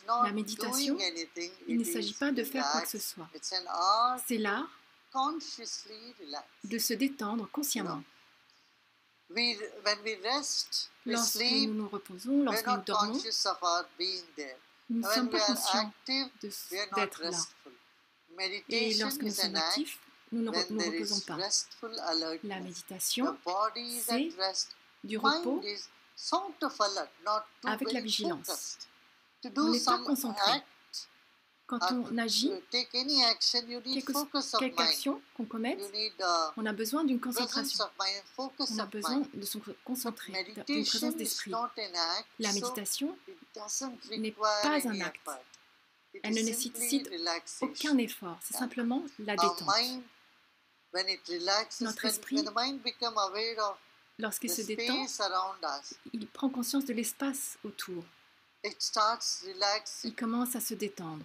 La méditation, il ne s'agit pas de faire quoi que ce soit. C'est l'art de se détendre consciemment. Lorsque nous nous reposons, lorsque nous dormons, nous ne sommes pas conscients d'être là. Et lorsque nous sommes actifs, nous ne nous reposons pas. La méditation, c'est du repos avec la vigilance. On n'est pas concentré. Quand on agit, quelque action qu'on commette, on a besoin d'une concentration. On a besoin de se concentrer, d'une présence d'esprit. La méditation n'est pas un acte. Elle ne nécessite aucun effort. C'est simplement la détente. Notre esprit, lorsqu'il se détend, il prend conscience de l'espace autour. Il commence à se détendre.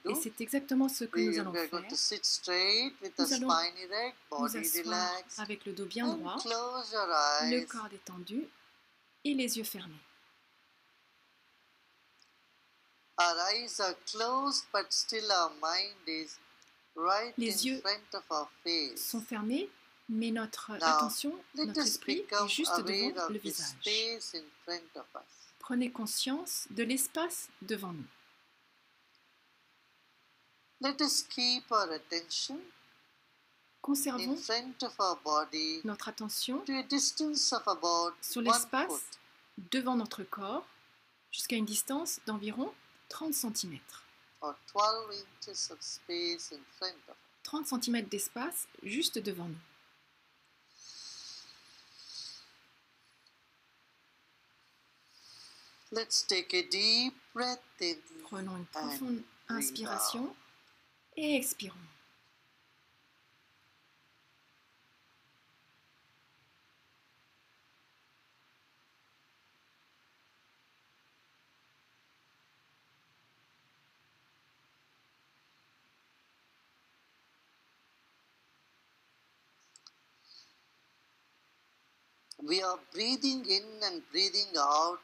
Et c'est exactement ce que nous allons faire. Nous allons nous asseoir avec le dos bien droit, le corps détendu et les yeux fermés. Les yeux sont fermés, mais notre attention, notre esprit est juste devant le visage. Prenez conscience de l'espace devant nous. Conservons notre attention sur l'espace devant notre corps jusqu'à une distance d'environ 30 cm. 30 cm d'espace juste devant nous. Prenons une profonde inspiration et expirons.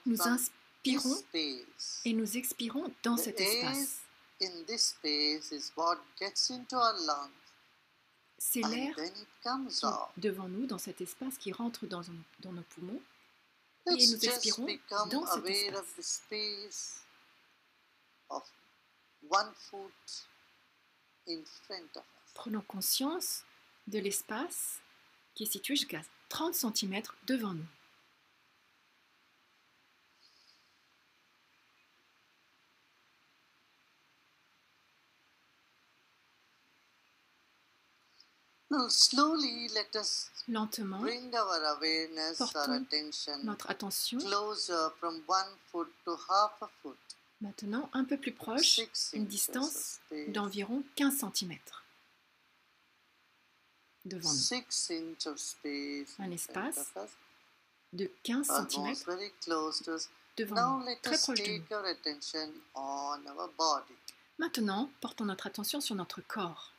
Nous inspirons et nous expirons dans cet espace. C'est l'air devant nous, dans cet espace qui rentre dans nos poumons, et nous expirons dans cet espace. Prenons conscience de l'espace qui est situé jusqu'à 30 cm devant nous. Lentement, portons notre attention maintenant un peu plus proche, une distance d'environ 15 cm devant nous. Un espace de 15 cm devant nous, très proche de nous. Maintenant, portons notre attention sur notre corps.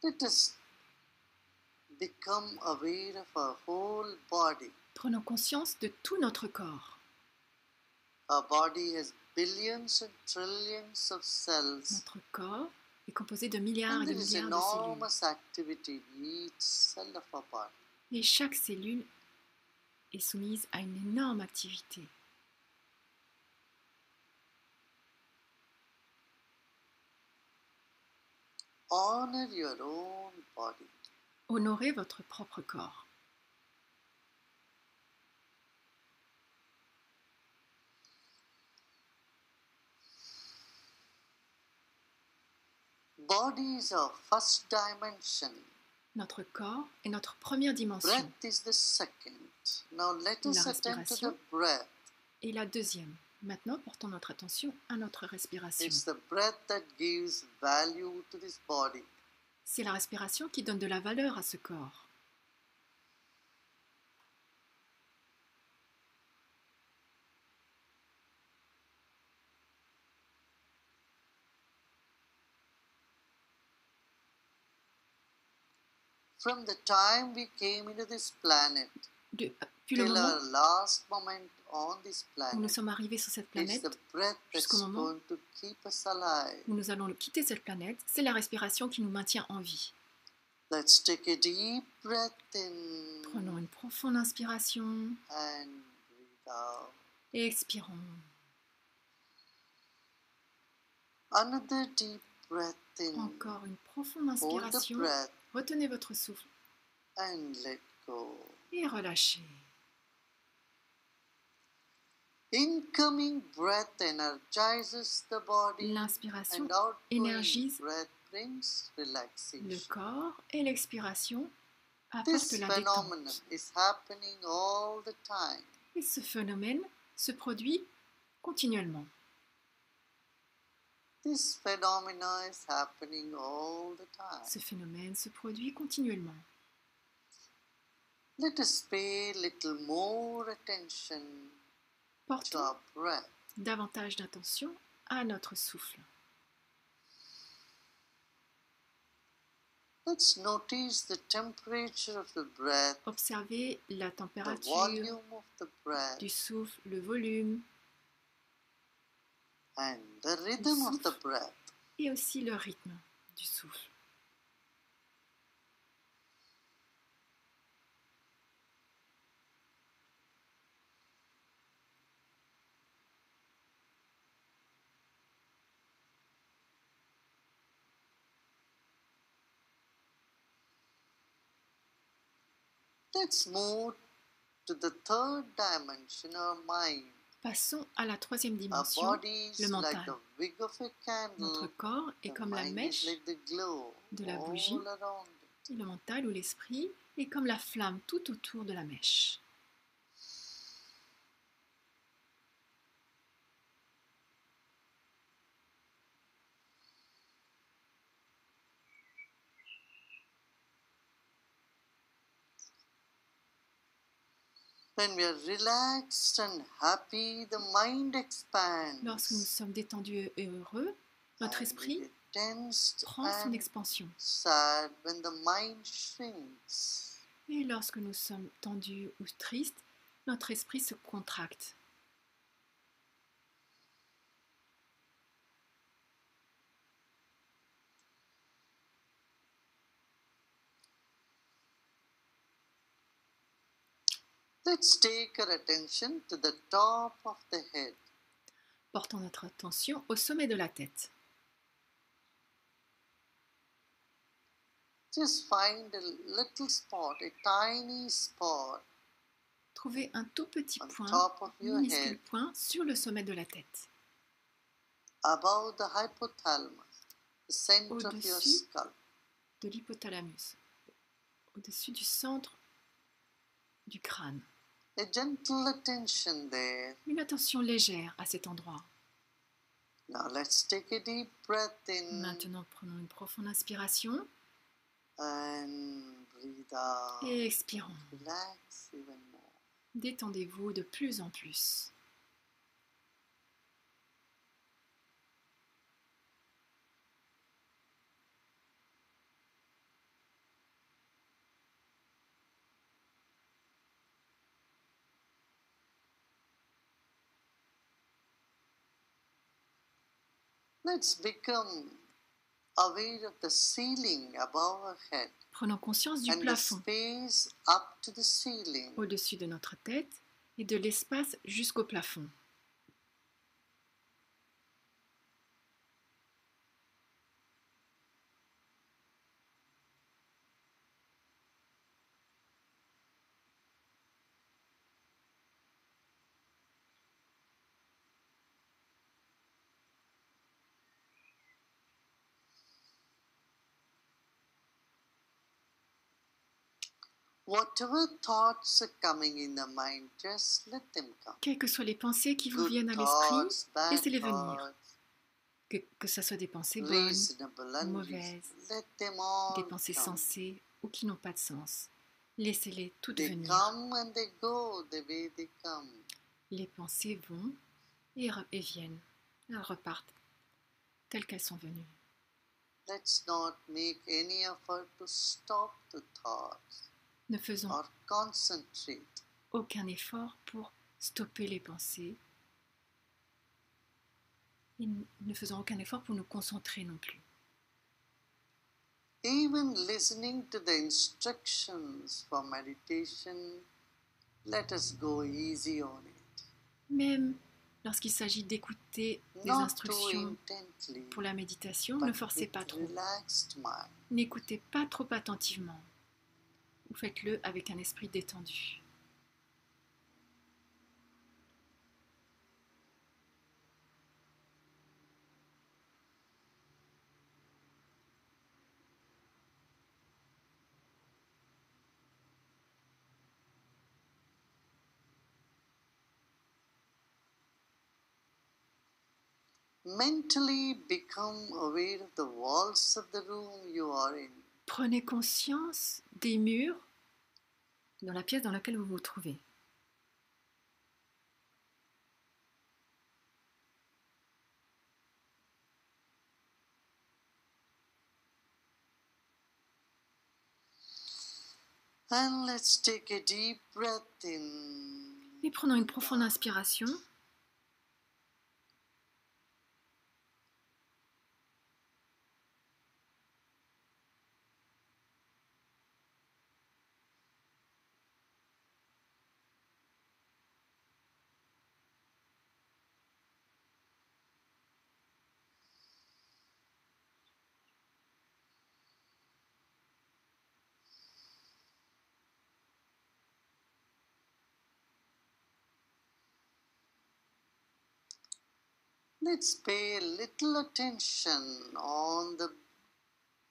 Let us become aware of our whole body. Prenons conscience de tout notre corps. Our body has billions and trillions of cells. Notre corps est composé de milliards et de milliards de cellules. Activity in each cell of our body. Et chaque cellule est soumise à une énorme activité. Honor your own body. Honorez votre propre corps. Body is our first dimension. Notre corps est notre première dimension. Breath is the second. Now let us attend to the breath. Et la deuxième. Maintenant, portons notre attention à notre respiration. It's the breath that gives value to this body. C'est la respiration qui donne de la valeur à ce corps. From the time we came into this planet, depuis le moment last moment on this planet, où nous sommes arrivés sur cette planète, jusqu'au moment où nous allons quitter cette planète, c'est la respiration qui nous maintient en vie. Let's take a deep breath in. Prenons une profonde inspiration And breathe out. Et expirons. Another deep breath in. Encore une profonde inspiration. Hold the breath. Retenez votre souffle And let go. Et relâchez. Incoming breath energizes the body. L'inspiration and outgoing énergise breath brings relaxation. le corps et l'expiration This apporte la phenomenon détente. is happening all the time. Et ce phénomène se produit continuellement. This phenomena is happening all the time. Ce phénomène se produit continuellement. Let us pay little more attention to Portons our breath. davantage d'attention à notre souffle. Let's notice the temperature of the breath, Observez la the température volume of the breath, du souffle, le volume and the rhythm of the breath. et aussi le rythme du souffle. Let's move to the third dimension, our mind. Passons à la troisième Our dimension, body le is like mental. the wick of a Notre candle. corps est The comme la mind mèche is like the glow de la all bougie. around it. Et le mental ou l'esprit est comme la flamme tout autour de la mèche. When we are relaxed and happy, the mind expands. Lorsque nous sommes détendus et heureux, notre And we esprit get tensed prend son and expansion. sad when the mind shrinks. Et lorsque nous sommes tendus ou tristes, notre esprit se contracte. Let's take our attention to the top of the head. Portons notre attention au sommet de la tête. Just find a little spot, a tiny spot Trouvez un tout petit on point, top of your minuscule head, point, sur le sommet de la tête, above the hypothalamus, the center of your Au-dessus. skull. de l'hypothalamus, au-dessus du centre du crâne. A gentle attention there. Une attention légère à cet endroit. Now let's take a deep breath in Maintenant, prenons une profonde inspiration and breathe out. et expirons. Relax even more. Détendez-vous de plus en plus. Let's become aware of the ceiling above our head Prenons conscience du and the plafond space up to the ceiling. au-dessus de notre tête et de l'espace jusqu'au plafond. Whatever thoughts are coming in the mind, just let them come. Quelles que soient les pensées qui vous Good viennent à l'esprit, thoughts, bad laissez-les venir. thoughts. que ce soit des pensées bonnes ou mauvaises, des pensées sensées ou qui n'ont pas de sens. Laissez-les toutes venir. Les pensées vont et viennent. Elles repartent telles qu'elles sont venues. Ne faisons aucun effort pour stopper les pensées. Et ne faisons aucun effort pour nous concentrer non plus. Even listening to the instructions for meditation, let us go easy on it. Même lorsqu'il s'agit d'écouter des instructions pour la méditation, ne forcez pas trop. N'écoutez pas trop attentivement. Ou faites-le avec un esprit détendu. Mentally become aware of the walls of the room you are in. Prenez conscience des murs dans la pièce dans laquelle vous vous trouvez. And let's take a deep breath in. Et prenons une profonde inspiration. Let's pay a little attention on the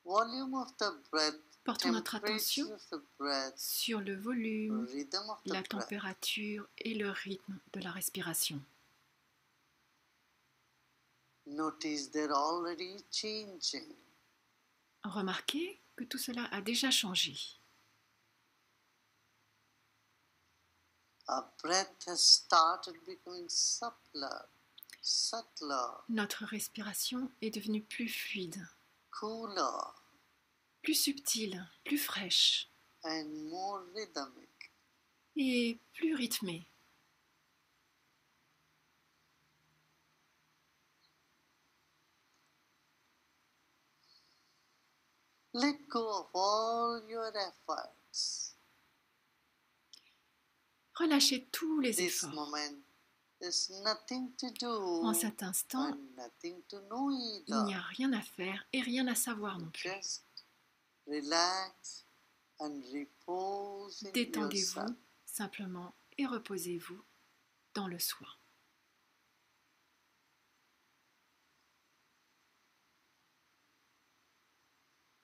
volume of the breath, Portons notre attention temperature of the breath, sur le volume, rhythm of the la breath. température et le rythme de la respiration. Notice they're already changing. Remarquez que tout cela a déjà changé. Our breath has started becoming subtler. Notre respiration est devenue plus fluide, cooler, plus subtile, plus fraîche and more rhythmic. Et plus rythmée. Let go of all your efforts. Relâchez tous les This efforts. moment, there's nothing to do En cet instant, and nothing to know either. il n'y a rien à faire et rien à savoir non plus. Just relax and repose in Détendez-vous yourself. simplement et reposez-vous dans le soi.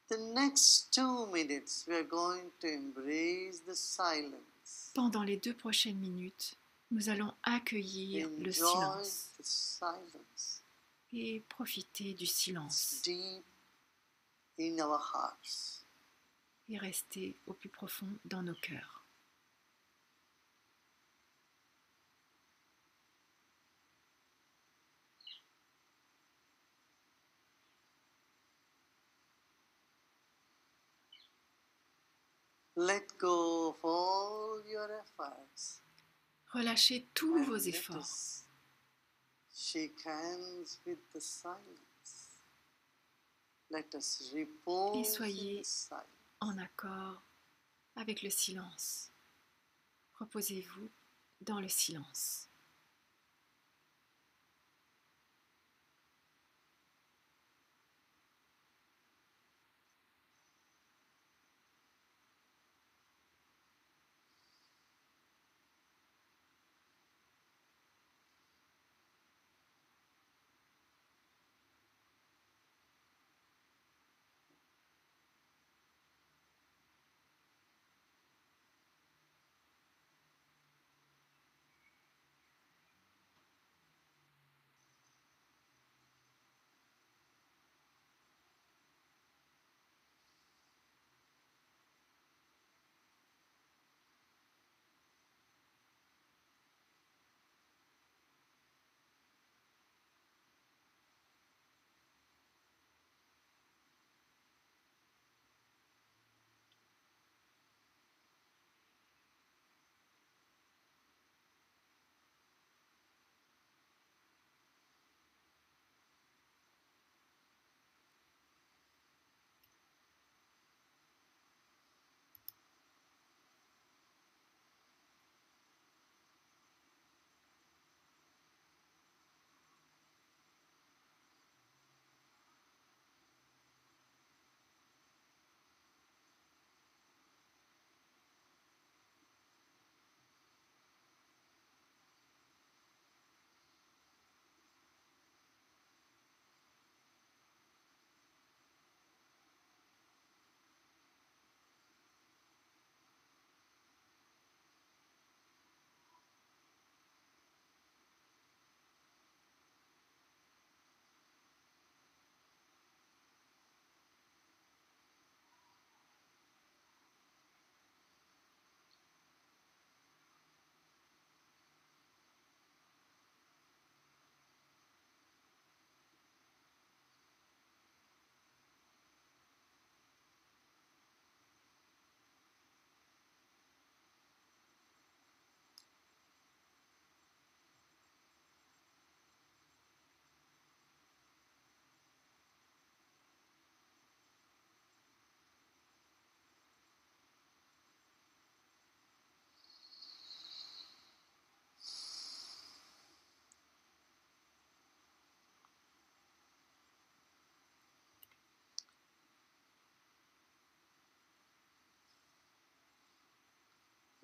The next 2 minutes, we are going to embrace the silence. Pendant les 2 prochaines minutes, nous allons accueillir le silence The silence. Et profiter du silence Deep in our hearts. Et rester au plus profond dans nos cœurs. Let go of all your efforts. Relâchez tous vos efforts. Shake hands with the silence. Let us repose Et soyez in silence. En accord avec le silence. Reposez-vous dans le silence.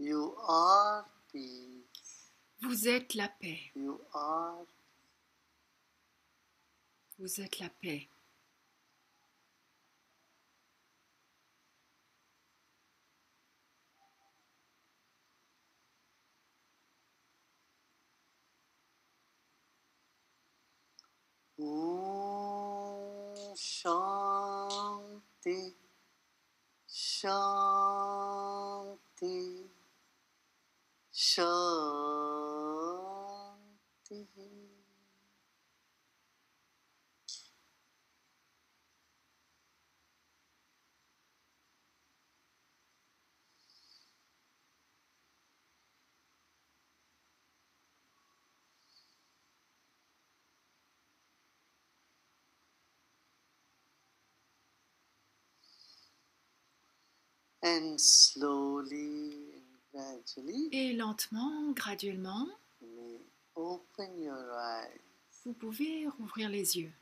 You are peace. Vous êtes la paix. You are. Vous êtes la paix. Om Shanti, Shanti, Shanti. And slowly and gradually, et lentement, graduellement, you may open your eyes. vous pouvez rouvrir les yeux.